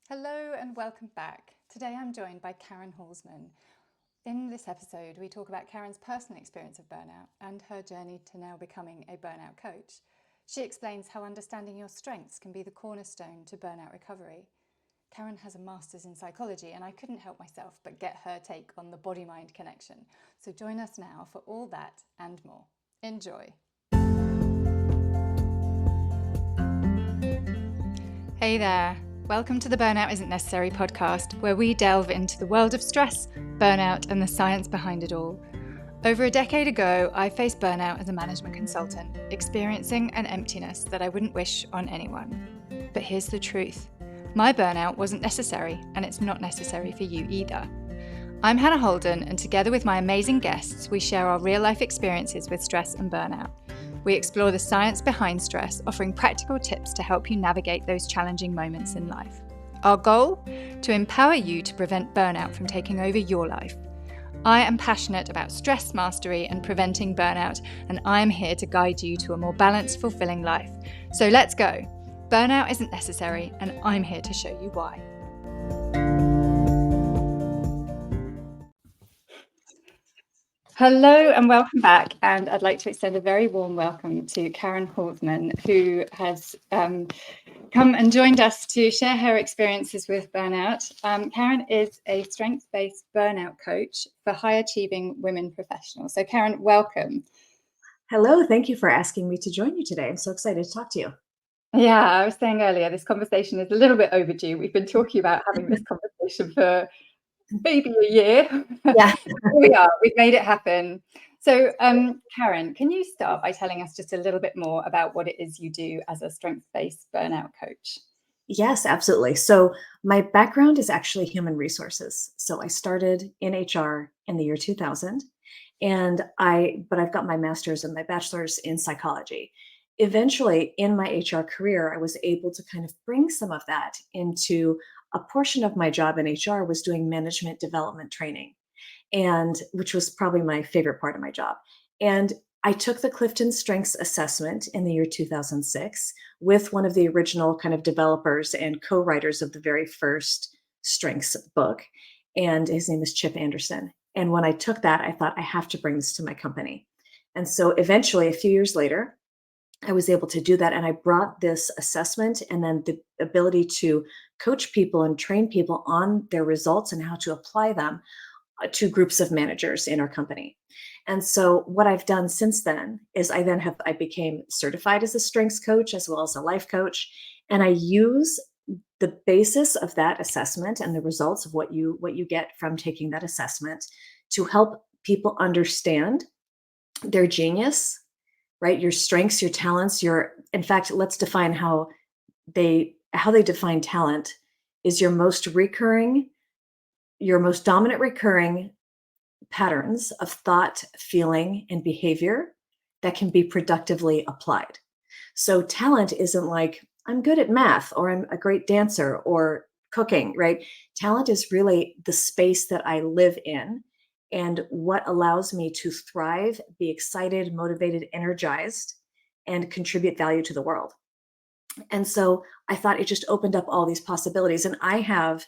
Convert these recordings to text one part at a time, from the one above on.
Hello and welcome back. Today I'm joined by Karen Hallsman. In this episode, we talk about Karen's personal experience of burnout and her journey to now becoming a burnout coach. She explains how understanding your strengths can be the cornerstone to burnout recovery. Karen has a master's in psychology, and I couldn't help myself but get her take on the body-mind connection. So join us now for all that and more. Enjoy. Hey there. Welcome to the Burnout Isn't Necessary podcast, where we delve into the world of stress, burnout, and the science behind it all. Over a decade ago, I faced burnout as a management consultant, experiencing an emptiness that I wouldn't wish on anyone. But here's the truth. My burnout wasn't necessary, and it's not necessary for you either. I'm Hannah Holden, and together with my amazing guests, we share our real-life experiences with stress and burnout. We explore the science behind stress, offering practical tips to help you navigate those challenging moments in life. Our goal? To empower you to prevent burnout from taking over your life. I am passionate about stress mastery and preventing burnout, and I am here to guide you to a more balanced, fulfilling life. So let's go. Burnout isn't necessary, and I'm here to show you why. Hello and welcome back, and I'd like to extend a very warm welcome to Karen Hallsman, who has come and joined us to share her experiences with burnout. Karen is a strengths-based burnout coach for high-achieving women professionals. So Karen, welcome. Hello, thank you for asking me to join you today. I'm so excited to talk to you. Yeah, I was saying earlier, this conversation is a little bit overdue. We've been talking about having this conversation for maybe a year. Yeah. Here we are, we've made it happen. So Karen, can you start by telling us just a little bit more about what it is you do as a strengths-based burnout coach? Yes, absolutely. So my background is actually human resources. So I started in HR in the year 2000, but I've got my master's and my bachelor's in psychology. Eventually, in my HR career, I was able to kind of bring some of that into a portion of my job in HR was doing management development training, and which was probably my favorite part of my job. And I took the Clifton Strengths Assessment in the year 2006 with one of the original kind of developers and co-writers of the very first Strengths book. And his name is Chip Anderson. And when I took that, I thought I have to bring this to my company. And so eventually, a few years later, I was able to do that. And I brought this assessment and then the ability to coach people and train people on their results and how to apply them to groups of managers in our company. And so what I've done since then is I became certified as a strengths coach as well as a life coach. And I use the basis of that assessment and the results of what you get from taking that assessment to help people understand their genius, right? Your strengths, your talents, in fact, let's define how they define talent is your most dominant recurring patterns of thought, feeling, and behavior that can be productively applied. So talent isn't like, I'm good at math or I'm a great dancer or cooking, right? Talent is really the space that I live in and what allows me to thrive, be excited, motivated, energized, and contribute value to the world. And so I thought it just opened up all these possibilities. And I have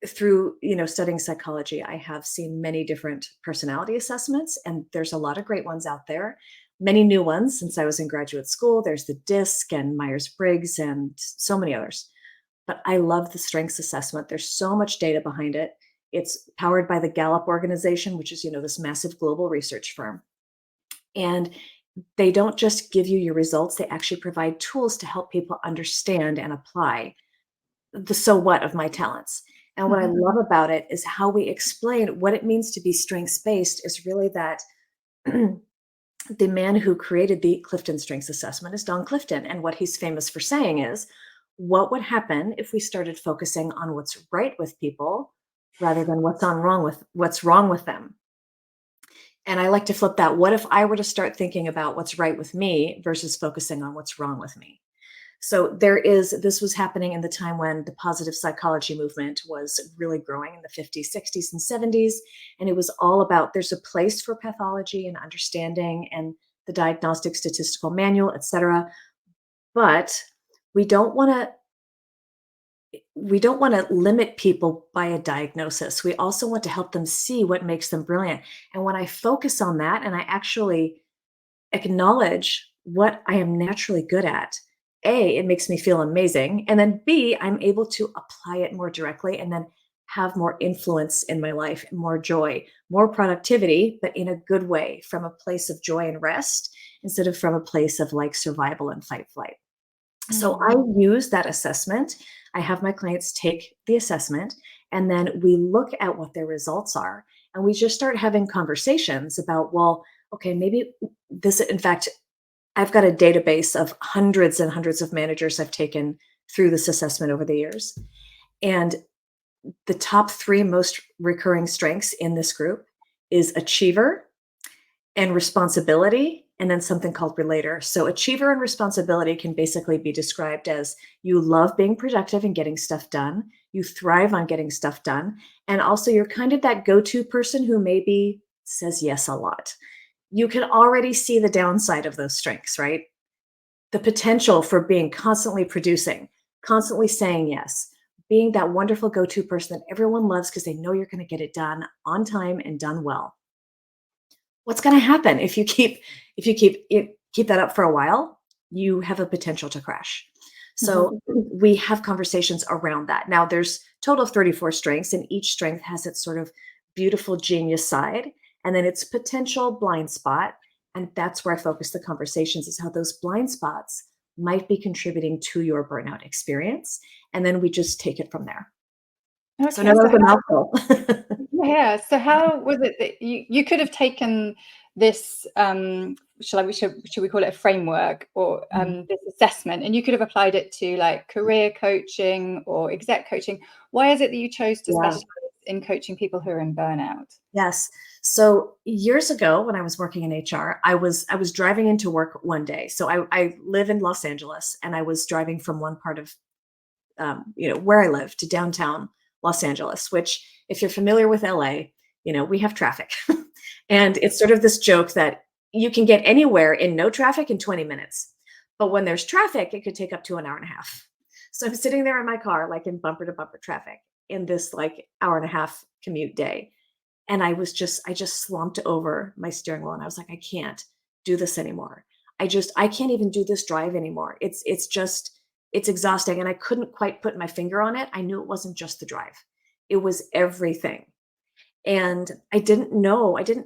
through studying psychology, I have seen many different personality assessments, and there's a lot of great ones out there, many new ones since I was in graduate school. There's the DISC and Myers-Briggs and so many others, but I love the strengths assessment. There's so much data behind it. It's powered by the Gallup organization, which is this massive global research firm, and they don't just give you your results, they actually provide tools to help people understand and apply the so what of my talents. And what I love about it is how we explain what it means to be strengths-based is really that the man who created the Clifton Strengths Assessment is Don Clifton. And what he's famous for saying is, what would happen if we started focusing on what's right with people rather than what's wrong with them? And I like to flip that. What if I were to start thinking about what's right with me versus focusing on what's wrong with me? So this was happening in the time when the positive psychology movement was really growing in the 50s, 60s, and 70s. And it was all about there's a place for pathology and understanding and the diagnostic statistical manual, et cetera. But we don't want to we don't want to limit people by a diagnosis. We also want to help them see what makes them brilliant. And when I focus on that and I actually acknowledge what I am naturally good at, A, it makes me feel amazing. And then B, I'm able to apply it more directly and then have more influence in my life, more joy, more productivity, but in a good way, from a place of joy and rest instead of from a place of like survival and fight flight. So I Mm. use that assessment. I have my clients take the assessment and then we look at what their results are. And we just start having conversations about, well, okay, maybe this, in fact, I've got a database of hundreds and hundreds of managers I've taken through this assessment over the years. And the top three most recurring strengths in this group is achiever and responsibility, and then something called relator. So, achiever and responsibility can basically be described as you love being productive and getting stuff done, you thrive on getting stuff done, and also you're kind of that go to person who maybe says yes a lot. You can already see the downside of those strengths, right? The potential for being constantly producing, constantly saying yes, being that wonderful go to person that everyone loves because they know you're going to get it done on time and done well. What's going to happen if you keep that up for a while? You have a potential to crash. Mhm. So we have conversations around that. Now there's total of 34 strengths, and each strength has its sort of beautiful genius side and then its potential blind spot. And that's where I focus the conversations, is how those blind spots might be contributing to your burnout experience. And then we just take it from there. So now Okay, that so was a mouthful. yeah. So how was it that you could have taken this should we call it a framework or this assessment, and you could have applied it to like career coaching or exec coaching. Why is it that you chose to Yeah. specialize in coaching people who are in burnout? Yes. So years ago, when I was working in HR, I was driving into work one day. So I live in Los Angeles, and I was driving from one part of where I live to downtown Los Angeles. Which, if you're familiar with LA, we have traffic, and it's sort of this joke that you can get anywhere in no traffic in 20 minutes, but when there's traffic, it could take up to an hour and a half. So I'm sitting there in my car, like in bumper to bumper traffic, in this like hour and a half commute day, and I just slumped over my steering wheel and I was like, I can't do this anymore. I can't even do this drive anymore. It's exhausting. And I couldn't quite put my finger on it. I knew it wasn't just the drive. It was everything. And I didn't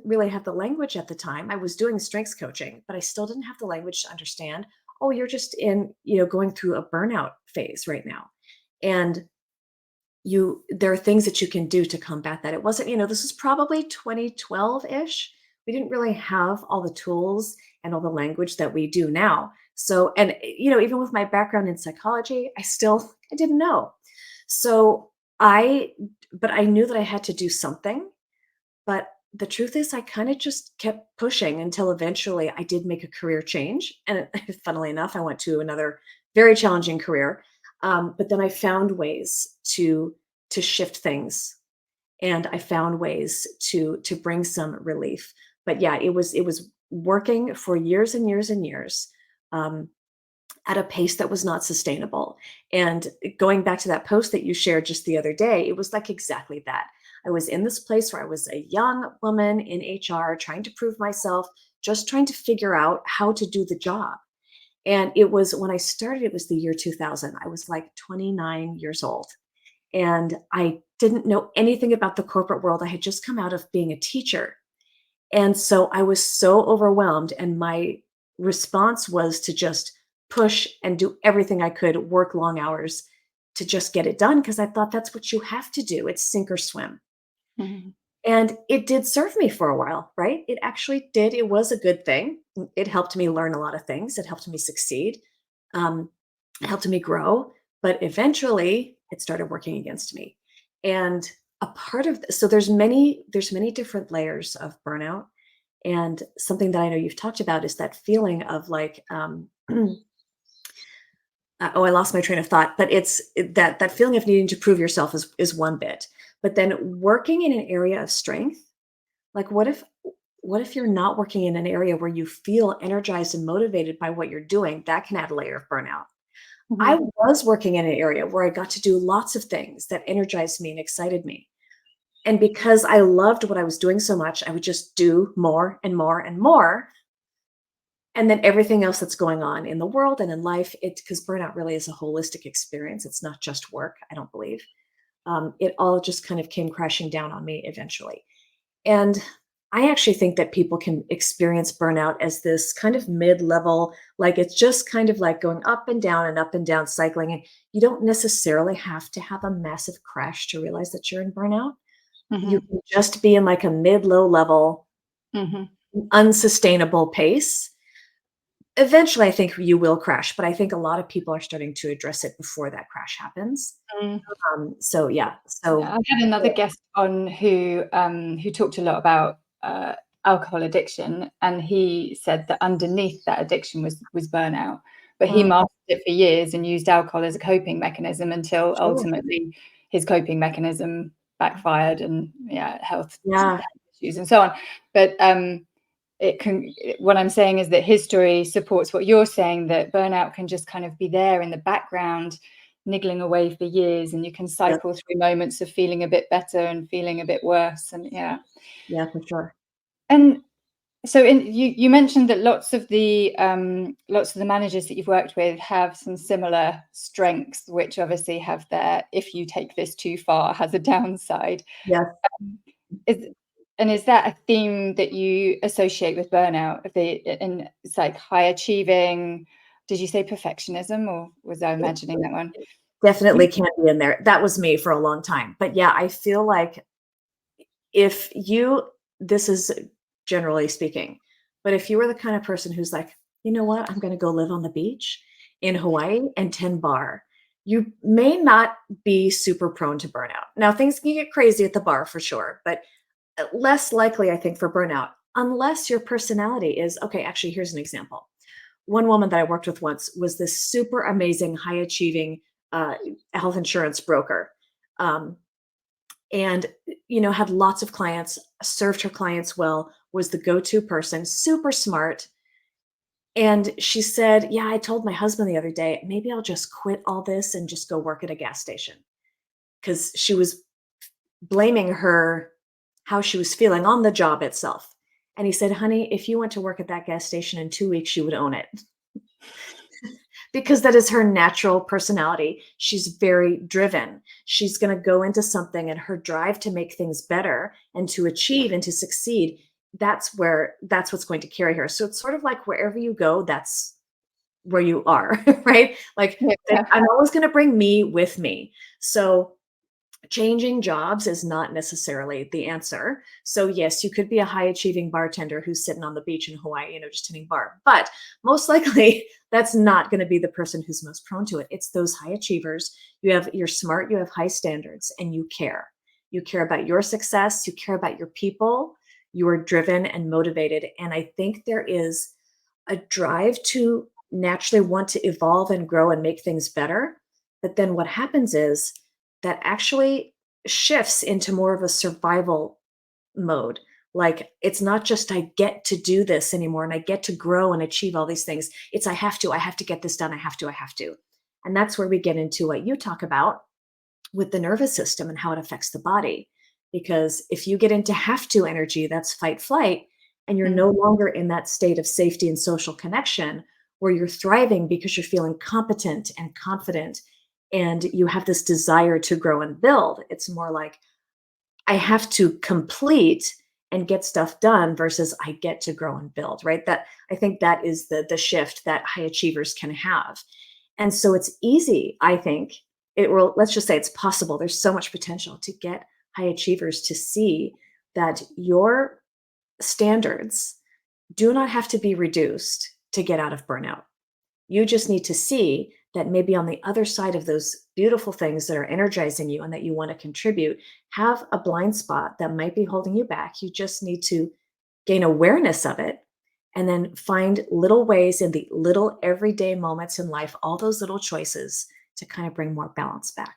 really have the language at the time. I was doing strengths coaching, but I still didn't have the language to understand, oh, you're just going through a burnout phase right now. And there are things that you can do to combat that. It wasn't, this was probably 2012-ish. We didn't really have all the tools and all the language that we do now. So, and even with my background in psychology, I didn't know. So but I knew that I had to do something. But the truth is, I kind of just kept pushing until eventually I did make a career change. And funnily enough, I went to another very challenging career. But then I found ways to shift things, and I found ways to bring some relief. But yeah, it was working for years and years and years. Um, at a pace that was not sustainable. And going back to that post that you shared just the other day, it was like exactly that. I was in this place where I was a young woman in HR trying to prove myself, just trying to figure out how to do the job. And it was when I started, it was the year 2000. I was like 29 years old. And I didn't know anything about the corporate world. I had just come out of being a teacher. And so I was so overwhelmed. And my response was to just push and do everything I could, work long hours to just get it done, because I thought that's what you have to do. It's sink or swim. Mhm. And it did serve me for a while, right? It actually did. It was a good thing. It helped me learn a lot of things. It helped me succeed. Um, it helped me grow. But eventually, it started working against me. And a part of so there's many different layers of burnout. And something that I know you've talked about is that feeling of like, oh, I lost my train of thought. But that feeling of needing to prove yourself is one bit. But then working in an area of strength, like what if you're not working in an area where you feel energized and motivated by what you're doing? That can add a layer of burnout. I Mhm. was working in an area where I got to do lots of things that energized me and excited me. And because I loved what I was doing so much, I would just do more and more and more. And then everything else that's going on in the world and in life, it because burnout really is a holistic experience. It's not just work, I don't believe. It all just kind of came crashing down on me eventually. And I actually think that people can experience burnout as this kind of mid level, like it's just kind of like going up and down, cycling. And you don't necessarily have to have a massive crash to realize that you're in burnout. You Mhm. can just be in like a mid low level, Mhm. unsustainable pace. Eventually, I think you will crash, but I think a lot of people are starting to address it before that crash happens. Mm. So yeah, Yeah, so I had another guest on who talked a lot about alcohol addiction, and he said that underneath that addiction was burnout, but he mm, mastered it for years and used alcohol as a coping mechanism until sure. ultimately his coping mechanism backfired and health Yeah, issues and so on. But it can. What I'm saying is that history supports what you're saying, that burnout can just kind of be there in the background, niggling away for years, and you can yeah, cycle through moments of feeling a bit better and feeling a bit worse. And yeah, for sure. and so you mentioned that lots of the managers that you've worked with have some similar strengths, which obviously have their, if you take this too far, has a downside. Yeah. Is is that a theme that you associate with burnout? And it's like high achieving. Did you say perfectionism, or was I imagining that one? Definitely can be in there. That was me for a long time. But yeah, I feel like if you this is generally speaking, but if you were the kind of person who's like, "You know what? I'm gonna go live on the beach in Hawaii and 10 bar," you may not be super prone to burnout. Now, things can get crazy at the bar for sure, but less likely, I think, for burnout, unless your personality is okay. Actually, here's an example. One woman that I worked with once was this super amazing, high achieving uh, health insurance broker. Um, and had lots of clients, served her clients well, was the go-to person, super smart. And she said, yeah, I told my husband the other day, maybe I'll just quit all this and just go work at a gas station, because she was blaming her how she was feeling on the job itself. And he said, honey, if you went to work at that gas station in 2 weeks, you would own it, because that is her natural personality. She's very driven. She's going to go into something, and her drive to make things better and to achieve and to succeed, that's what's going to carry her. So it's sort of like wherever you go, that's where you are, right? Like Yeah. I'm always going to bring me with me. So changing jobs is not necessarily the answer. So yes, you could be a high achieving bartender who's sitting on the beach in Hawaii, just hitting bar. But most likely that's not going to be the person who's most prone to it. It's those high achievers. You're smart, you have high standards, and you care. You care about your success, you care about your people, you are driven and motivated. And I think there is a drive to naturally want to evolve and grow and make things better. But then what happens is that actually shifts into more of a survival mode. Like it's not just I get to do this anymore and I get to grow and achieve all these things. It's I have to get this done. I have to. And that's where we get into what you talk about with the nervous system and how it affects the body. Because if you get into have to energy, that's fight flight, and you're Mm. no longer in that state of safety and social connection where you're thriving because you're feeling competent and confident and you have this desire to grow and build. It's more like I have to complete and get stuff done versus I get to grow and build, right? That I think that is the shift that high achievers can have. And so it's easy, I think. It will, let's just say it's possible. There's so much potential to get high achievers to see that your standards do not have to be reduced to get out of burnout. You just need to see that maybe on the other side of those beautiful things that are energizing you and that you want to contribute, have a blind spot that might be holding you back. You just need to gain awareness of it and then find little ways in the little everyday moments in life, all those little choices to kind of bring more balance back.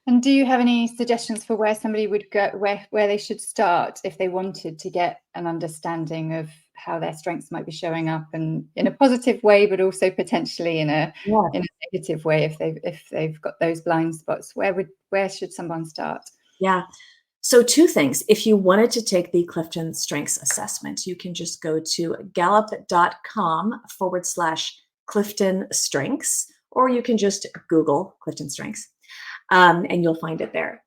And do you have any suggestions for where somebody would go, where they should start if they wanted to get an understanding of how their strengths might be showing up, and in a positive way, but also potentially in a negative way if they've got those blind spots. Where should someone start? Yeah. So two things. If you wanted to take the Clifton Strengths Assessment, you can just go to gallup.com/Clifton Strengths, or you can just Google Clifton Strengths, and you'll find it there.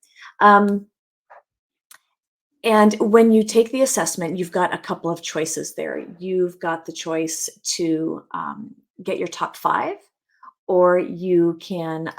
And when you take the assessment, you've got a couple of choices there. You've got the choice to get your top 5, or you can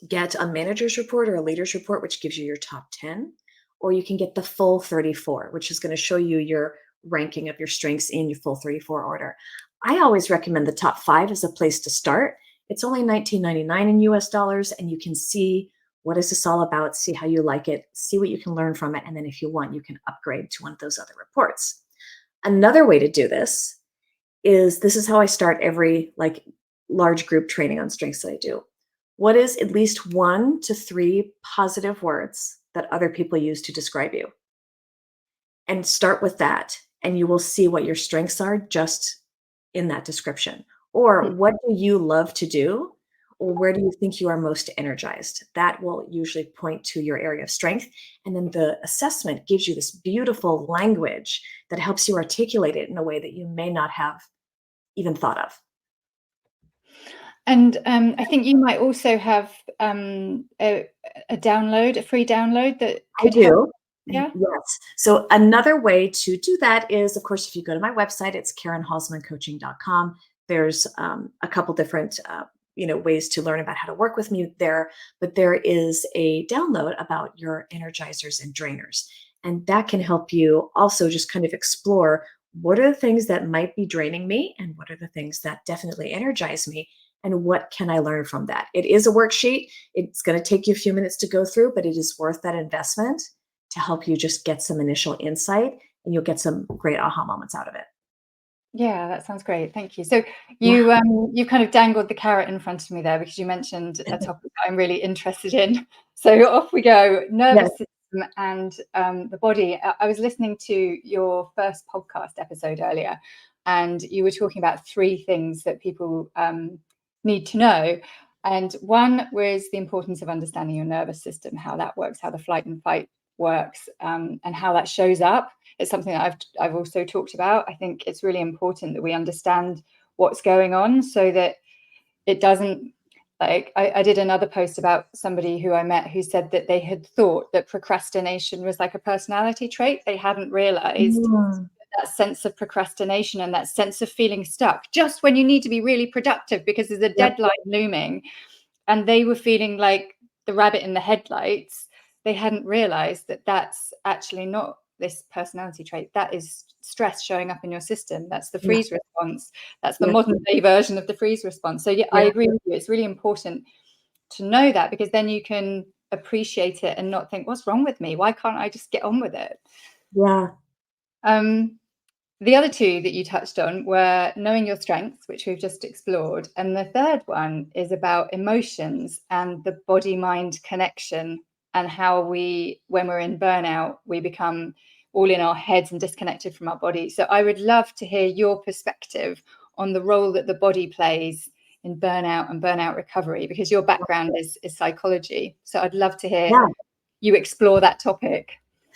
get a manager's report or a leader's report, which gives you your top 10, or you can get the full 34, which is going to show you your ranking of your strengths in your full 34 order. I always recommend the top 5 as a place to start. It's only $19.99 in US dollars, and you can see what is this all about, see how you like it, see what you can learn from it, and then if you want, you can upgrade to one of those other reports. Another way to do this is how I start every large group training on strengths that I do. What is at least 1 to 3 positive words that other people use to describe you? And start with that, and you will see what your strengths are just in that description. Or what do you love to do? Or where do you think you are most energized? That will usually point to your area of strength. And then the assessment gives you this beautiful language that helps you articulate it in a way that you may not have even thought of. And I think you might also have a free download that could help. Yeah. Yes. So another way to do that is, of course, if you go to my website, it's KarenHallsmanCoaching.com. There's a couple different ways to learn about how to work with me there, but there is a download about your energizers and drainers. And that can help you also just kind of explore what are the things that might be draining me and what are the things that definitely energize me, and what can I learn from that? It is a worksheet. It's going to take you a few minutes to go through, but it is worth that investment to help you just get some initial insight, and you'll get some great aha moments out of it. Yeah, that sounds great. Thank you. So you kind of dangled the carrot in front of me there, because you mentioned a topic that I'm really interested in. So off we go. Nervous system and the body. I was listening to your first podcast episode earlier, and you were talking about 3 things that people need to know. And one was the importance of understanding your nervous system, how that works, how the flight and fight works, and how that shows up. It's something that I've also talked about. I think it's really important that we understand what's going on, so that it doesn't, I did another post about somebody who I met who said that they had thought that procrastination was like a personality trait. They hadn't realized that sense of procrastination and that sense of feeling stuck just when you need to be really productive because there's a deadline looming, and they were feeling like the rabbit in the headlights. They hadn't realized that that's actually not this personality trait. That is stress showing up in your system. That's the freeze response. That's the modern day version of the freeze response. So I agree with you. It's really important to know that, because then you can appreciate it and not think, what's wrong with me? Why can't I just get on with it? Yeah. The other 2 that you touched on were knowing your strengths, which we've just explored. And the third one is about emotions and the body-mind connection, and how when we're in burnout, we become all in our heads and disconnected from our body. So I would love to hear your perspective on the role that the body plays in burnout and burnout recovery, because your background is psychology. So I'd love to hear you explore that topic.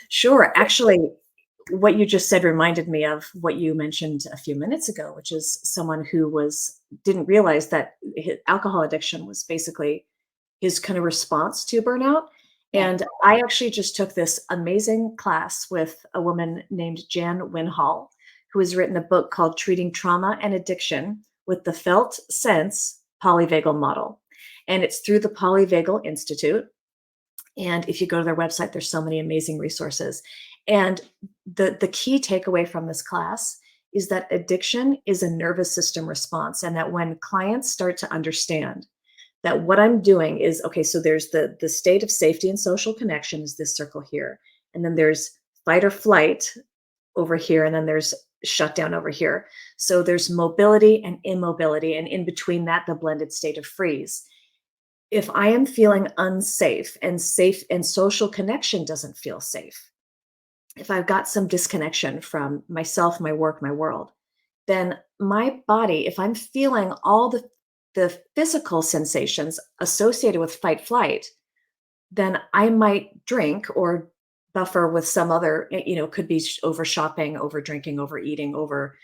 Sure. Actually, what you just said reminded me of what you mentioned a few minutes ago, which is someone who didn't realize that his alcohol addiction was basically his kind of response to burnout. And I actually just took this amazing class with a woman named Jan Winhall, who has written a book called Treating Trauma and Addiction with the Felt Sense Polyvagal Model. And it's through the Polyvagal Institute. And if you go to their website, there's so many amazing resources. And the key takeaway from this class is that addiction is a nervous system response. And that when clients start to understand that what I'm doing is, okay, so there's the state of safety and social connection is this circle here. And then there's fight or flight over here. And then there's shutdown over here. So there's mobility and immobility. And in between that, the blended state of freeze. If I am feeling unsafe and social connection doesn't feel safe, if I've got some disconnection from myself, my work, my world, then my body, if I'm feeling all the physical sensations associated with fight flight, then I might drink or buffer with some other, could be over shopping, over drinking, overeating, over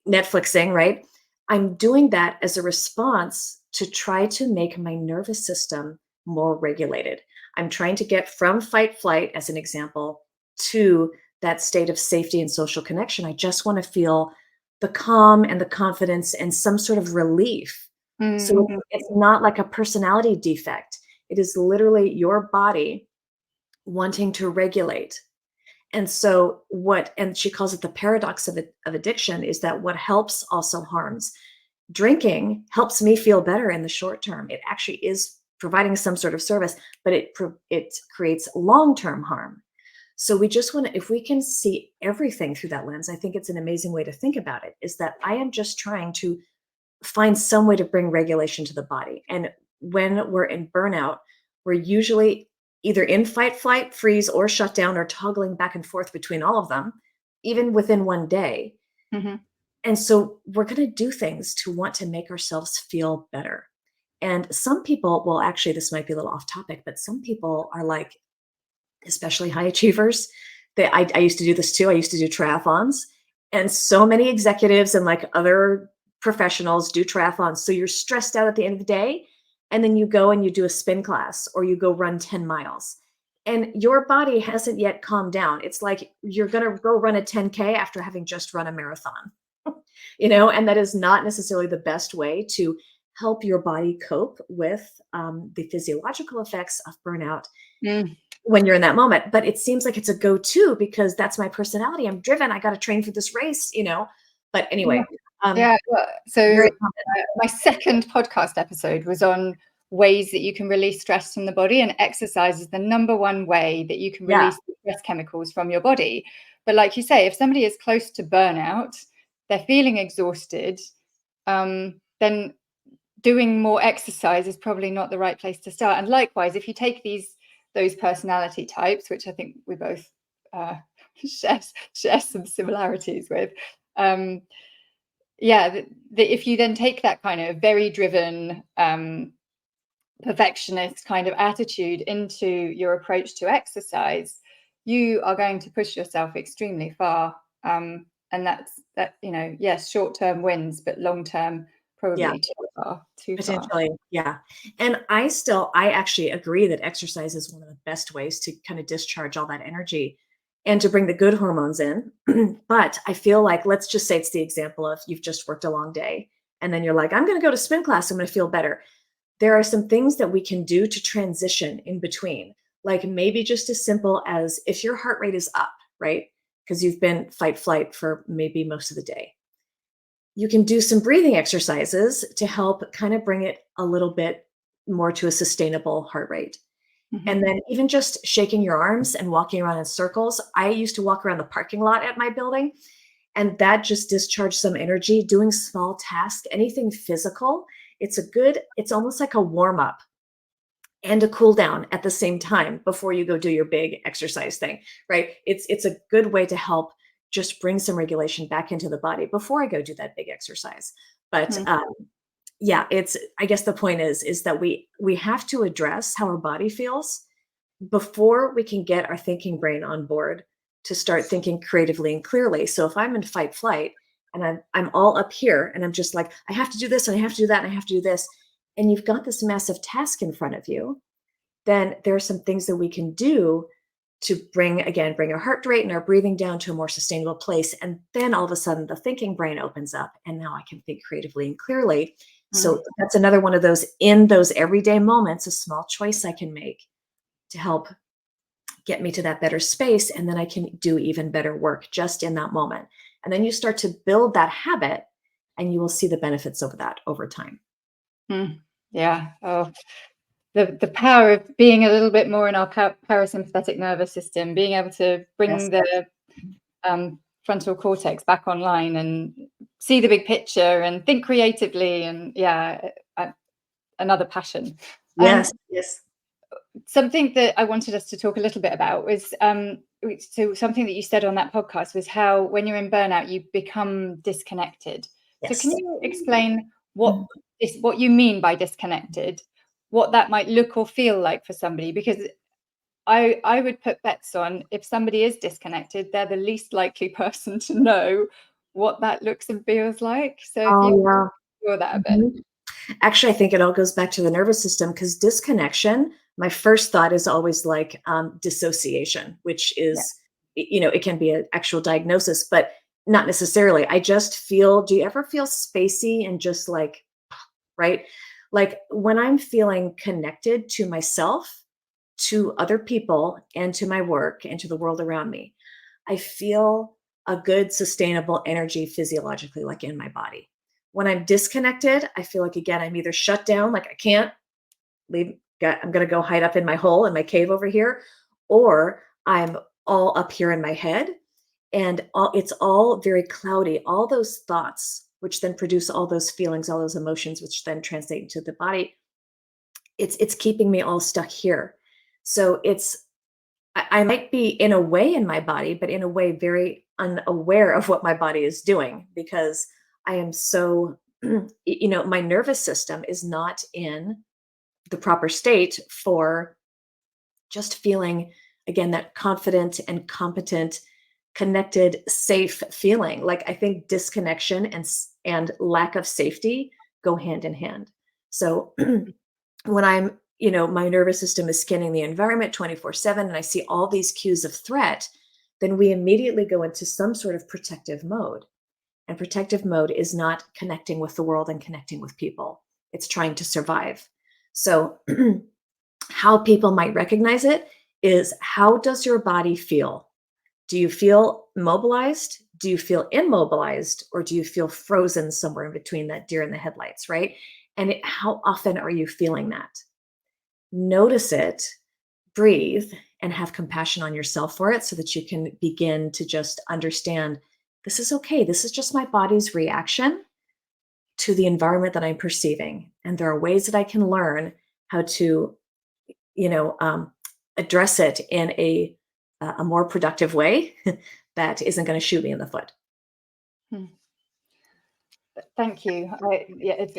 Netflixing, right? I'm doing that as a response to try to make my nervous system more regulated. I'm trying to get from fight flight, as an example, to that state of safety and social connection. I just want to feel the calm and the confidence and some sort of relief. So Mm-hmm. it's not like a personality defect. It is literally your body wanting to regulate. And so and she calls it the paradox of addiction, is that what helps also harms. Drinking helps me feel better in the short term. It actually is providing some sort of service, but it creates long-term harm. So we just want to, if we can see everything through that lens, I think it's an amazing way to think about it, is that I am just trying to find some way to bring regulation to the body. And when we're in burnout, we're usually either in fight, flight, freeze, or shut down, or toggling back and forth between all of them, even within one day. Mm-hmm. And so we're going to do things to want to make ourselves feel better. And some people, well, actually, this might be a little off topic, but some people are like, especially high achievers. I used to do this too. I used to do triathlons, and so many executives and like other professionals do triathlons. So you're stressed out at the end of the day, and then you go and you do a spin class or you go run 10 miles. And your body hasn't yet calmed down. It's like you're going to go run a 10K after having just run a marathon, and that is not necessarily the best way to help your body cope with the physiological effects of burnout Mm. when you're in that moment. But it seems like it's a go-to because that's my personality. I'm driven. I got to train for this race. But Yeah. anyway, Yeah. So very common. my second podcast episode was on ways that you can release stress from the body, and exercise is the number one way that you can Yeah, release the stress chemicals from your body. But like you say, if somebody is close to burnout, they're feeling exhausted, then doing more exercise is probably not the right place to start. And likewise, if you take those personality types, which I think we both share some similarities with, if you then take that kind of very driven, perfectionist kind of attitude into your approach to exercise, you are going to push yourself extremely far. And yes, short-term wins, but long-term yeah, probably too far. potentially. Yeah. And I actually agree that exercise is one of the best ways to kind of discharge all that energy and to bring the good hormones in. But I feel like, let's just say it's the example of you've just worked a long day and then you're like, I'm going to go to spin class. I'm going to feel better. There are some things that we can do to transition in between, like maybe just as simple as if your heart rate is up, right? Because you've been fight flight for maybe most of the day. You can do some breathing exercises to help kind of bring it a little bit more to a sustainable heart rate. Mm-hmm. And then even just shaking your arms and walking around in circles. I used to walk around the parking lot at my building, and that just discharged some energy. Doing small tasks, anything physical, it's almost like a warm up and a cool down at the same time before you go do your big exercise thing, right? It's a good way to help just bring some regulation back into the body before I go do that big exercise. But yeah, I guess the point is that we have to address how our body feels before we can get our thinking brain on board to start thinking creatively and clearly. So if I'm in fight flight and I'm all up here and I'm just like, I have to do this and I have to do that and I have to do this, and you've got this massive task in front of you, then there are some things that we can do to bring our heart rate and our breathing down to a more sustainable place. And then all of a sudden the thinking brain opens up and now I can think creatively and clearly. So that's another one of those, in those everyday moments, a small choice I can make to help get me to that better space. And then I can do even better work just in that moment. And then you start to build that habit and you will see the benefits of that over time. Yeah. Oh, the power of being a little bit more in our parasympathetic nervous system, being able to bring Yes. the frontal cortex back online and see the big picture and think creatively, and another passion. Yes. Yes. something that I wanted us to talk a little bit about was so something that you said on that podcast was how when you're in burnout, you become disconnected. So can Yes. you explain Mhm. what you mean by disconnected, what that might look or feel like for somebody? Because I would put bets on if somebody is disconnected, they're the least likely person to know what that looks and feels like. So if you Oh, could yeah. explore that a bit. Mhm. Actually, I think it all goes back to the nervous system because disconnection, my first thought is always like dissociation, which Yeah. is, it can be an actual diagnosis, but not necessarily. I just feel, do you ever feel spacey and just like, right? Like when I'm feeling connected to myself, to other people, and to my work and to the world around me, I feel a good sustainable energy physiologically, like in my body. When I'm disconnected, I feel like again, I'm either shut down, like I can't leave, I'm going to go hide up in my hole in my cave over here, or I'm all up here in my head and it's all very cloudy. All those thoughts, which then produce all those feelings, all those emotions, which then translate into the body. It's keeping me all stuck here. So I might be in a way in my body, but in a way very unaware of what my body is doing because I am so, my nervous system is not in the proper state for just feeling, again, that confident and competent, connected, safe feeling. Like I think disconnection and lack of safety go hand in hand. So when I'm, my nervous system is scanning the environment 24/7 and I see all these cues of threat, then we immediately go into some sort of protective mode. And protective mode is not connecting with the world and connecting with people. It's trying to survive. So how people might recognize it is, how does your body feel? Do you feel mobilized? Do you feel immobilized? Or do you feel frozen somewhere in between that deer in the headlights, right? And how often are you feeling that? Notice it, breathe, and have compassion on yourself for it so that you can begin to just understand, this is okay. This is just my body's reaction to the environment that I'm perceiving. And there are ways that I can learn how to, you know, um, address it in a more productive way that isn't going to shoot me in the foot. Hmm. Thank you. Yeah, it's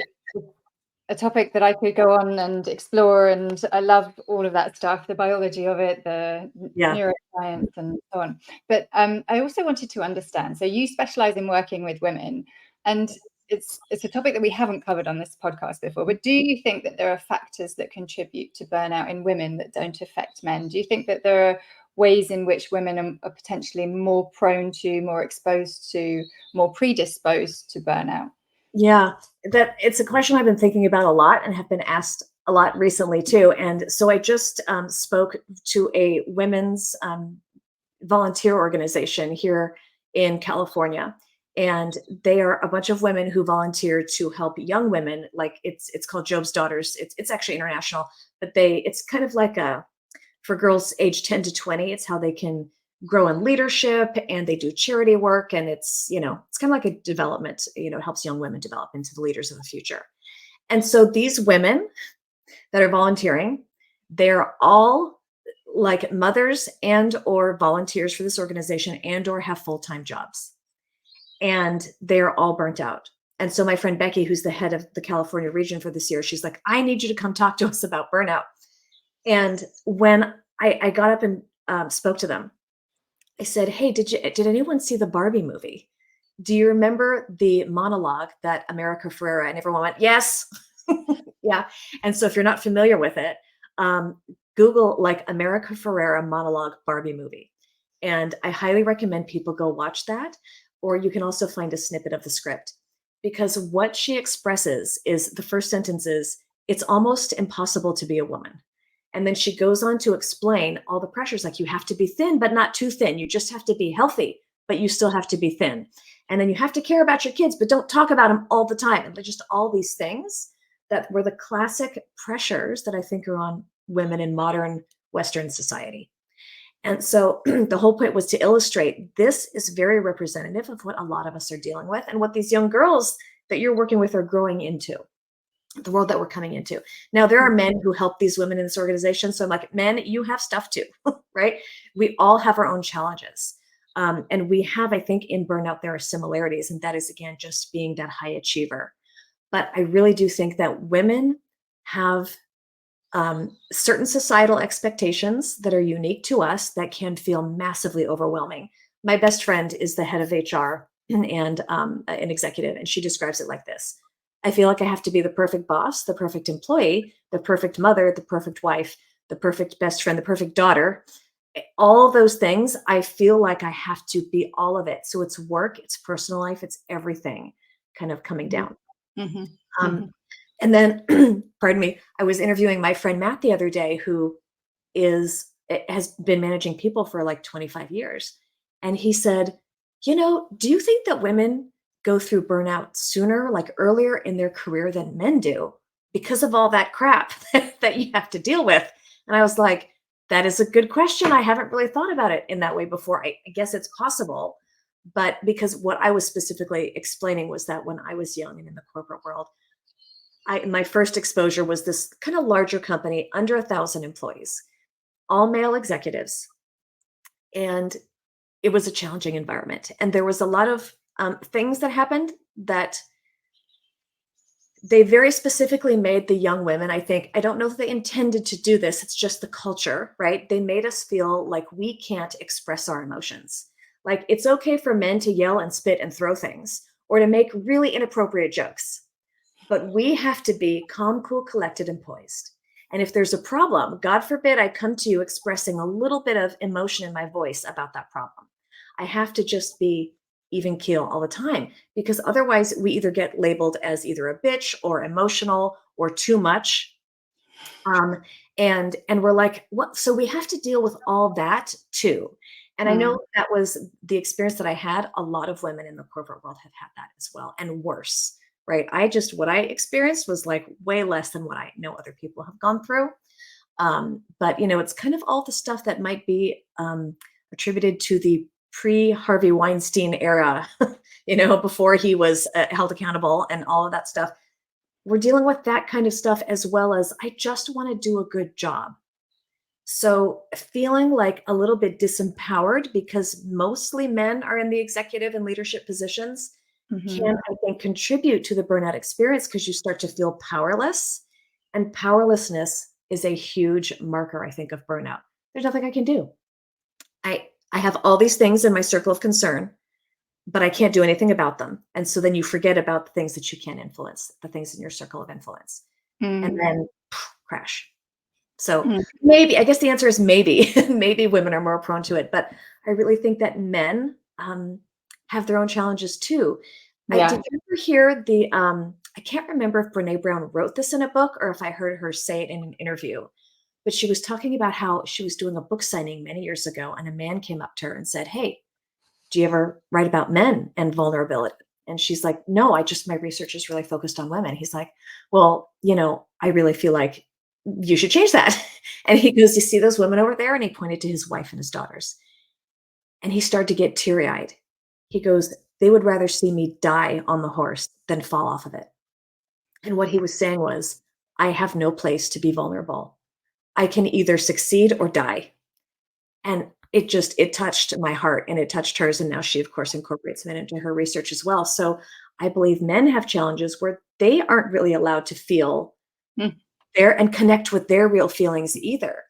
a topic that I could go on and explore, and I love all of that stuff, the biology of it, the Yeah. neuroscience, and so on. But I also wanted to understand. So you specialize in working with women, and it's a topic that we haven't covered on this podcast before. But do you think that there are factors that contribute to burnout in women that don't affect men? Do you think that there are ways in which women are potentially more prone to, more exposed to, more predisposed to burnout? Yeah, that it's a question I've been thinking about a lot and have been asked a lot recently too. And so I just spoke to a women's volunteer organization here in California. And they are a bunch of women who volunteer to help young women. Like it's called Job's Daughters. It's actually international, but it's kind of like a, for girls age 10 to 20, it's how they can grow in leadership, and they do charity work, and it's kind of like a development, it helps young women develop into the leaders of the future. And so these women that are volunteering, they're all like mothers and or volunteers for this organization and or have full-time jobs, and they're all burnt out. And so my friend Becky, who's the head of the California region for this year, she's like, I need you to come talk to us about burnout. And when I got up and spoke to them, I said, hey, did anyone see the Barbie movie? Do you remember the monologue that America Ferrera, and everyone went, yes. Yeah. And so if you're not familiar with it, um, Google like America Ferrera monologue Barbie movie. And I highly recommend people go watch that. Or you can also find a snippet of the script, because what she expresses is, the first sentence is, it's almost impossible to be a woman. And then she goes on to explain all the pressures, like you have to be thin, but not too thin. You just have to be healthy, but you still have to be thin. And then you have to care about your kids, but don't talk about them all the time. And just all these things that were the classic pressures that I think are on women in modern Western society. And so the whole point was to illustrate, this is very representative of what a lot of us are dealing with and what these young girls that you're working with are growing into. the world that we're coming into. Now, there are men who help these women in this organization. So I'm like, men, you have stuff too, right? We all have our own challenges. And we have, I think, in burnout, there are similarities. And that is, again, just being that high achiever. But I really do think that women have certain societal expectations that are unique to us that can feel massively overwhelming. My best friend is the head of HR and an executive, and she describes it like this: I feel like I have to be the perfect boss, the perfect employee, the perfect mother, the perfect wife, the perfect best friend, the perfect daughter. All of those things, I feel like I have to be all of it. So it's work, it's personal life, it's everything kind of coming down. Mm-hmm. Um, Mm-hmm. and then, pardon me, I was interviewing my friend Matt the other day, who has been managing people for like 25 years. And he said, do you think that women go through burnout sooner, like earlier in their career than men do because of all that crap that you have to deal with? And I was like, that is a good question. I haven't really thought about it in that way before. I guess it's possible. But because what I was specifically explaining was that when I was young and in the corporate world, my first exposure was this kind of larger company, under 1,000 employees, all male executives. And it was a challenging environment. And there was a lot of things that happened that they very specifically made the young women, I think, I don't know if they intended to do this, it's just the culture, right? They made us feel like we can't express our emotions. Like it's okay for men to yell and spit and throw things or to make really inappropriate jokes, but we have to be calm, cool, collected, and poised. And if there's a problem, God forbid I come to you expressing a little bit of emotion in my voice about that problem. I have to just be even keel all the time, because otherwise we either get labeled as either a bitch or emotional or too much. And we're like, what? So we have to deal with all that too. And I know that was the experience that I had. A lot of women in the corporate world have had that as well, and worse, right? What I experienced was like way less than what I know other people have gone through. But it's kind of all the stuff that might be attributed to the pre-Harvey Weinstein era, before he was held accountable and all of that stuff. We're dealing with that kind of stuff, as well as I just want to do a good job. So feeling like a little bit disempowered because mostly men are in the executive and leadership positions Mm-hmm. can, I think, contribute to the burnout experience, because you start to feel powerless. And powerlessness is a huge marker, I think, of burnout. There's nothing I can do. I have all these things in my circle of concern, but I can't do anything about them. And so then you forget about the things that you can influence, the things in your circle of influence, and Mm-hmm. then crash. So maybe, I guess the answer is maybe, maybe women are more prone to it, but I really think that men have their own challenges too. Did Yeah. you ever hear I can't remember if Brene Brown wrote this in a book or if I heard her say it in an interview, but she was talking about how she was doing a book signing many years ago, and a man came up to her and said, "Hey, do you ever write about men and vulnerability?" And she's like, "No, my research is really focused on women." He's like, "Well, I really feel like you should change that." And he goes, "You see those women over there?" And he pointed to his wife and his daughters. And he started to get teary eyed. He goes, "They would rather see me die on the horse than fall off of it." And what he was saying was, I have no place to be vulnerable. I can either succeed or die. And it touched my heart, and it touched hers, and now she, of course, incorporates men into her research as well. So I believe men have challenges where they aren't really allowed to feel there and connect with their real feelings either.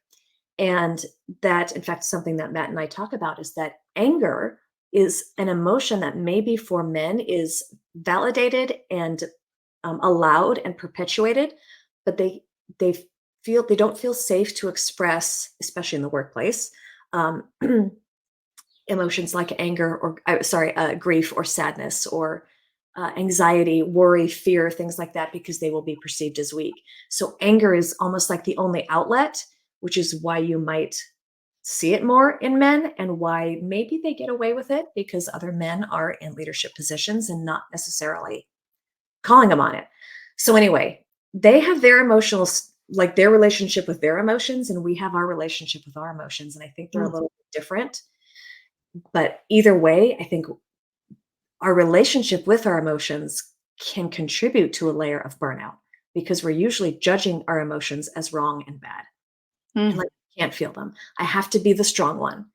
And that, in fact, something that Matt and I talk about is that anger is an emotion that maybe for men is validated and allowed and perpetuated, but they they don't feel safe to express, especially in the workplace, um, emotions like anger or sorry, grief or sadness or anxiety, worry, fear, things like that, because they will be perceived as weak. So anger is almost like the only outlet, which is why you might see it more in men, and why maybe they get away with it because other men are in leadership positions and not necessarily calling them on it. So anyway, they have their like their relationship with their emotions, and we have our relationship with our emotions. And I think they're a little bit different. But either way, I think our relationship with our emotions can contribute to a layer of burnout. because we're usually judging our emotions as wrong and bad. And Mm. like, I can't feel them. I have to be the strong one.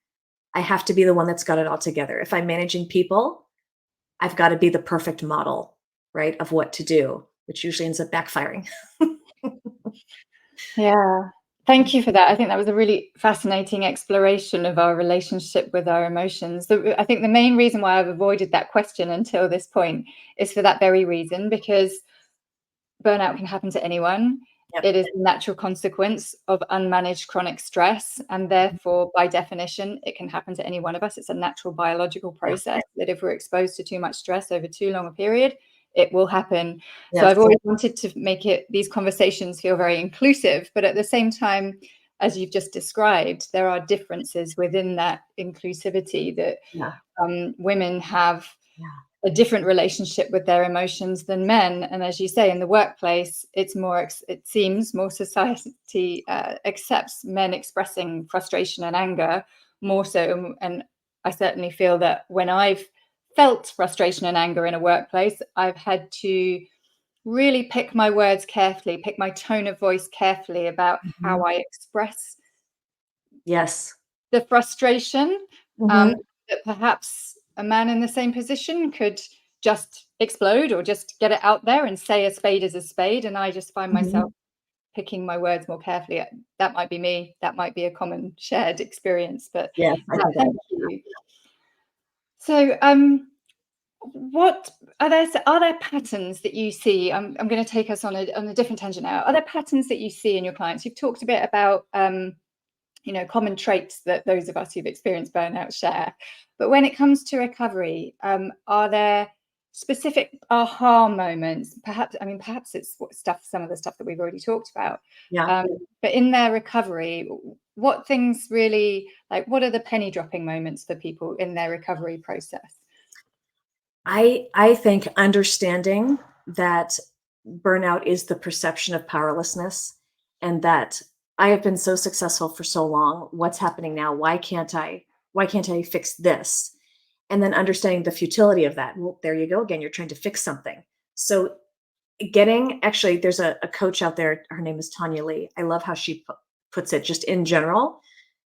I have to be the one that's got it all together. If I'm managing people, I've got to be the perfect model, right, of what to do, which usually ends up backfiring. Yeah. Thank you for that. I think that was a really fascinating exploration of our relationship with our emotions. I think the main reason why I've avoided that question until this point is for that very reason, because burnout can happen to anyone. Yep. It is a natural consequence of unmanaged chronic stress. And therefore, by definition, it can happen to any one of us. It's a natural biological Yeah. process that if we're exposed to too much stress over too long a period, it will happen. So Yes. I've always wanted to make these conversations feel very inclusive, but at the same time, as you've just described, there are differences within that inclusivity that Yeah. women have Yeah. a different relationship with their emotions than men. And as you say, in the workplace, it seems more society accepts men expressing frustration and anger more so. And I certainly feel that when I've felt frustration and anger in a workplace, I've had to really pick my words carefully, pick my tone of voice carefully about how Mhm. I express Yes. the frustration, um, Mhm. that perhaps a man in the same position could just explode or just get it out there and say a spade is a spade. And I just find myself Mhm. picking my words more carefully. That might be me. That might be a common shared experience. But Yes, I yeah, think that. thank you. So, what are there patterns that you see? I'm going to take us on a different tangent now. Are there patterns that you see in your clients? You've talked a bit about common traits that those of us who've experienced burnout share. But when it comes to recovery, are there specific aha moments? Perhaps it's some of the stuff that we've already talked about. Yeah. But in their recovery, what things really, like, what are the penny dropping moments for people in their recovery process? I think understanding that burnout is the perception of powerlessness, and that I have been so successful for so long. What's happening now? Why can't I fix this? And then understanding the futility of that. Well, there you go again. You're trying to fix something. So actually, there's a coach out there. Her name is Tanya Lee. I love how she puts it just in general.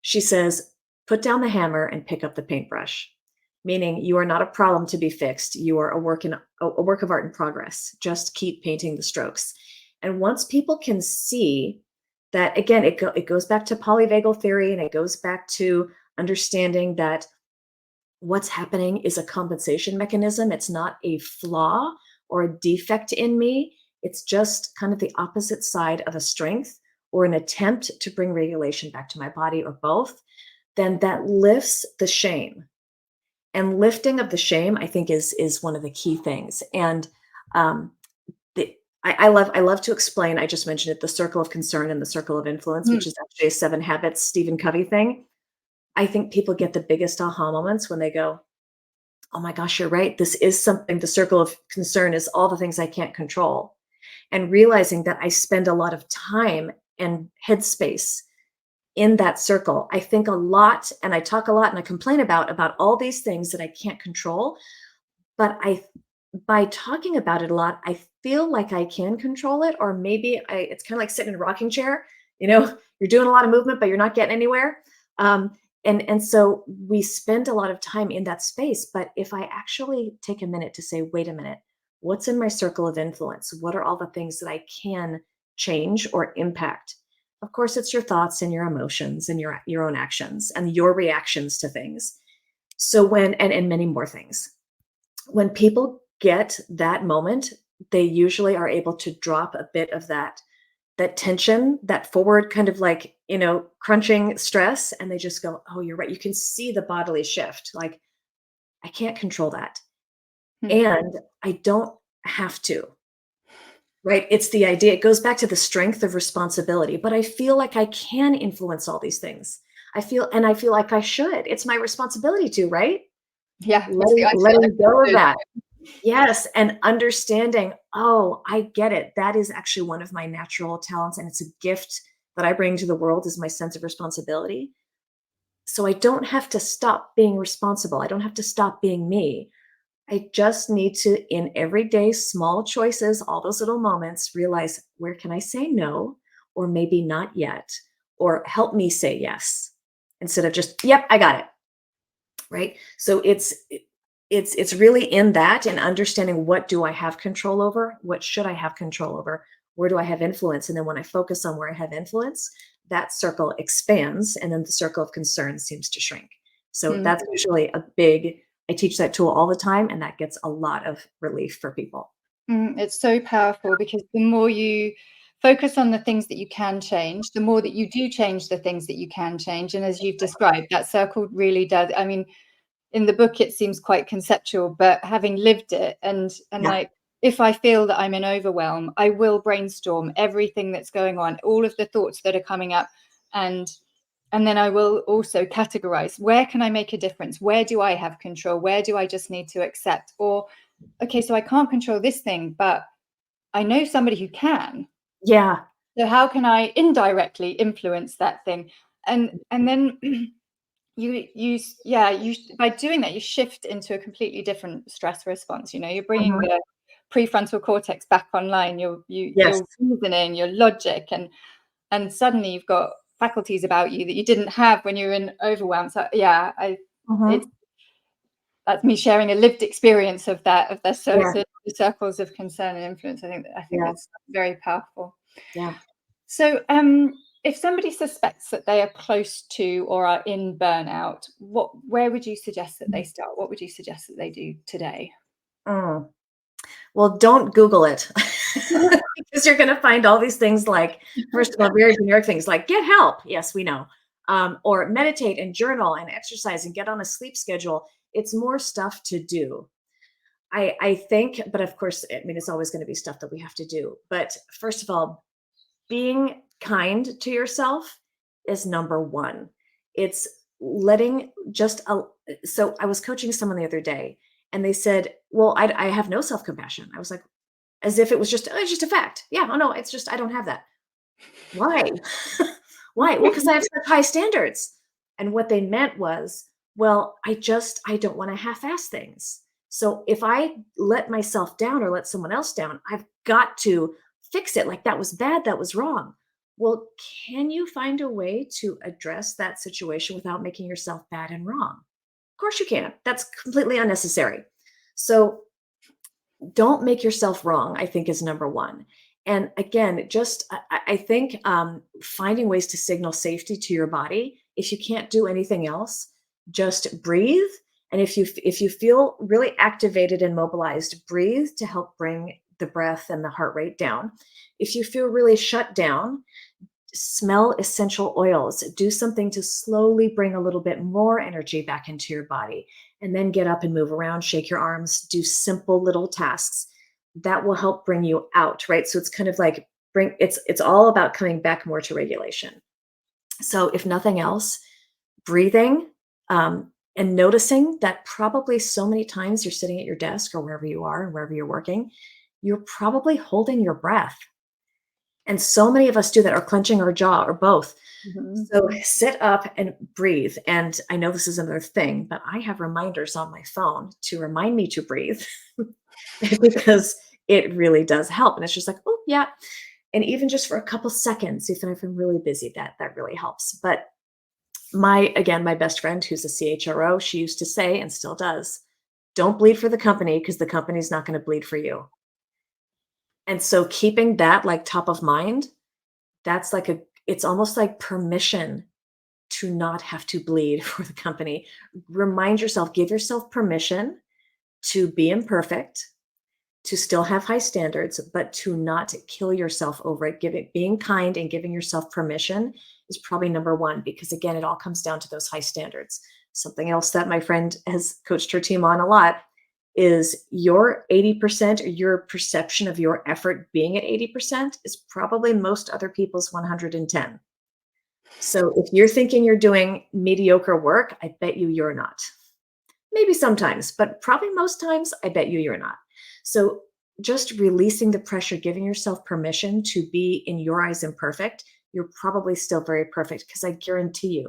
She says, put down the hammer and pick up the paintbrush, meaning you are not a problem to be fixed. You are a work of art in progress. Just keep painting the strokes. And once people can see that, again, it goes back to polyvagal theory, and it goes back to understanding that what's happening is a compensation mechanism. It's not a flaw or a defect in me. It's just kind of the opposite side of a strength or an attempt to bring regulation back to my body, or both. Then that lifts the shame. And lifting of the shame, I think, is one of the key things. And um, I love to explain. I just mentioned it: the circle of concern and the circle of influence, Mm. which is actually a 7 Habits Stephen Covey thing. I think people get the biggest aha moments when they go, oh my gosh, you're right. This is something. The circle of concern is all the things I can't control. And realizing that I spend a lot of time and headspace in that circle. I think a lot and I talk a lot and I complain about all these things that I can't control. But by talking about it a lot, I feel like I can control it. Or maybe it's kind of like sitting in a rocking chair. You're doing a lot of movement, but you're not getting anywhere. Um, and so we spend a lot of time in that space. But if I actually take a minute to say, wait a minute, what's in my circle of influence? What are all the things that I can change or impact? Of course, it's your thoughts and your emotions and your own actions and your reactions to things. So and many more things. When people get that moment, they usually are able to drop a bit of that tension, that forward kind of like, crunching stress, and they just go, "Oh, you're right." You can see the bodily shift. Like, I can't control that. Mm. And I don't have to. Right? It's the idea. It goes back to the strength of responsibility, but I feel like I can influence all these things. I feel like I should. It's my responsibility to, right? Yeah, Letting I feel like letting go of I that. Yes, and understanding, "Oh, I get it. That is actually one of my natural talents, and it's a gift that I bring to the world, is my sense of responsibility. So I don't have to stop being responsible. I don't have to stop being me, I just need to, in everyday small choices, all those little moments, realize where can I say no, or maybe not yet, or help me say yes, instead of just, yep, I got it. Right. So it's really in that and understanding, what do I have control over? What should I have control over? Where do I have influence? And then when I focus on where I have influence, that circle expands and then the circle of concern seems to shrink. So Mm. that's usually a big, I teach that tool all the time, and that gets a lot of relief for people. It's so powerful, because the more you focus on the things that you can change, the more that you do change the things that you can change. And as you've described, that circle really does. I mean, in the book, it seems quite conceptual, but having lived it, and Yeah. like, if I feel that I'm in overwhelm, I will brainstorm everything that's going on, all of the thoughts that are coming up, and then I will also categorize, where can I make a difference? Where do I have control? Where do I just need to accept? Or, okay, so I can't control this thing, but I know somebody who can. Yeah. So how can I indirectly influence that thing? And then you by doing that, you shift into a completely different stress response. You're bringing Mhm. the prefrontal cortex back online, Yes. your reasoning, your logic, and suddenly you've got faculties about you that you didn't have when you were in overwhelm. So yeah, it's Mhm. that's me sharing a lived experience of that, Yeah. the circles of concern and influence. I think Yeah. it's very powerful. Yeah. So, if somebody suspects that they are close to or are in burnout, where would you suggest that they start? What would you suggest that they do today? Mm. Well, don't Google it because you're going to find all these things like, first of all, very generic things like get help. Yes, we know. Or meditate and journal and exercise and get on a sleep schedule. It's more stuff to do. I think, but of course, I mean, it's always going to be stuff that we have to do. But first of all, being kind to yourself is number one. It's letting just so I was coaching someone the other day and they said, well, I have no self-compassion. I was like, as if it was just, "Oh, it's just a fact. Yeah, oh no, it's just I don't have that." Why? Why? Well, because I have such high standards. And what they meant was, well, I don't want to half-ass things. So if I let myself down or let someone else down, I've got to fix it. Like that was bad, that was wrong. Well, can you find a way to address that situation without making yourself bad and wrong? Of course you can. That's completely unnecessary. So don't make yourself wrong, I think, is number one. And again, just I think finding ways to signal safety to your body. If you can't do anything else, just breathe. And if you feel really activated and mobilized, breathe to help bring the breath and the heart rate down. If you feel really shut down, smell essential oils. Do something to slowly bring a little bit more energy back into your body, and then get up and move around, shake your arms, do simple little tasks that will help bring you out, right? So it's kind of like it's all about coming back more to regulation. So if nothing else, breathing, and noticing that probably so many times you're sitting at your desk or wherever you are and wherever you're working, you're probably holding your breath, and so many of us do that, or clenching our jaw, or both. Mhm. So sit up and breathe. And I know this is another thing, but I have reminders on my phone to remind me to breathe because it really does help. And it's just like, oh yeah. And even just for a couple seconds, even if I'm really busy, that really helps. But my best friend who's a CHRO, she used to say and still does, don't bleed for the company because the company's not going to bleed for you. And so keeping that like top of mind, that's like it's almost like permission to not have to bleed for the company. Remind yourself, give yourself permission to be imperfect, to still have high standards, but to not kill yourself over it. Being kind and giving yourself permission is probably number one, because again, it all comes down to those high standards. Something else that my friend has coached her team on a lot is your 80%, or your perception of your effort being at 80% is probably most other people's 110. So if you're thinking you're doing mediocre work, I bet you're not. Maybe sometimes, but probably most times, I bet you're not. So just releasing the pressure, giving yourself permission to be, in your eyes, imperfect. You're probably still very perfect, because I guarantee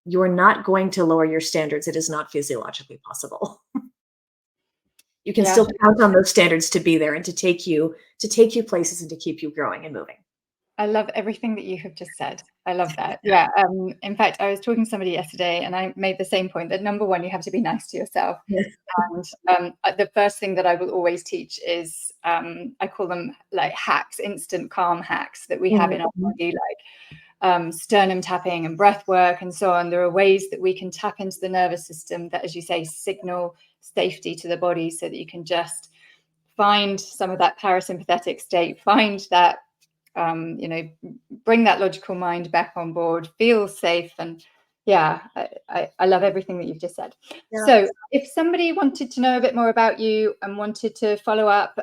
you're not going to lower your standards. It is not physiologically possible. You can Yeah. still count on those standards to be there and to take you places and to keep you growing and moving. I love everything that you have just said. I love that. Yeah. In fact, I was talking to somebody yesterday and I made the same point that number one, you have to be nice to yourself. Yes. And the first thing that I will always teach is I call them like hacks, instant calm hacks that we have in our body, like sternum tapping and breath work and so on. There are ways that we can tap into the nervous system that, as you say, signal safety to the body so that you can just find some of that parasympathetic state, find that bring that logical mind back on board, feel safe. And yeah, I love everything that you've just said. Yeah. So if somebody wanted to know a bit more about you and wanted to follow up,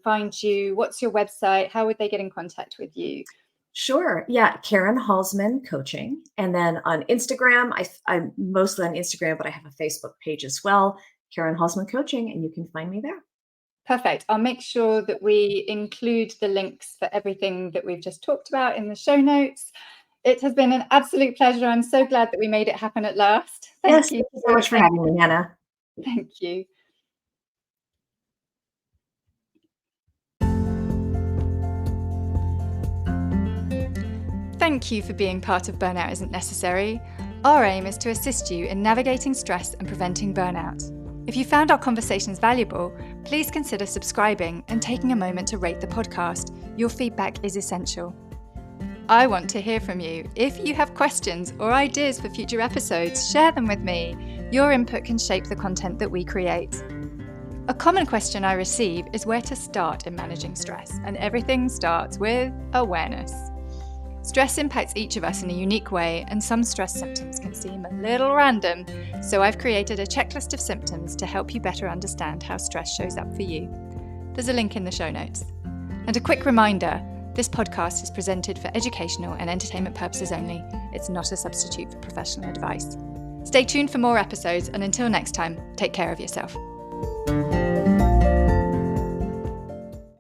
find you, what's your website? How would they get in contact with you? Sure. Yeah. Karen Hallsman Coaching. And then on Instagram, I'm mostly on Instagram, but I have a Facebook page as well, Karen Hallsman Coaching, and you can find me there. Perfect. I'll make sure that we include the links for everything that we've just talked about in the show notes. It has been an absolute pleasure. I'm so glad that we made it happen at last. Thank you so much for having me, Hannah. Thank you. Thank you for being part of Burnout Isn't Necessary. Our aim is to assist you in navigating stress and preventing burnout. If you found our conversations valuable, please consider subscribing and taking a moment to rate the podcast. Your feedback is essential. I want to hear from you. If you have questions or ideas for future episodes, share them with me. Your input can shape the content that we create. A common question I receive is where to start in managing stress, and everything starts with awareness. Stress impacts each of us in a unique way, and some stress symptoms can seem a little random, so I've created a checklist of symptoms to help you better understand how stress shows up for you. There's a link in the show notes. And a quick reminder, this podcast is presented for educational and entertainment purposes only. It's not a substitute for professional advice. Stay tuned for more episodes, and until next time, take care of yourself.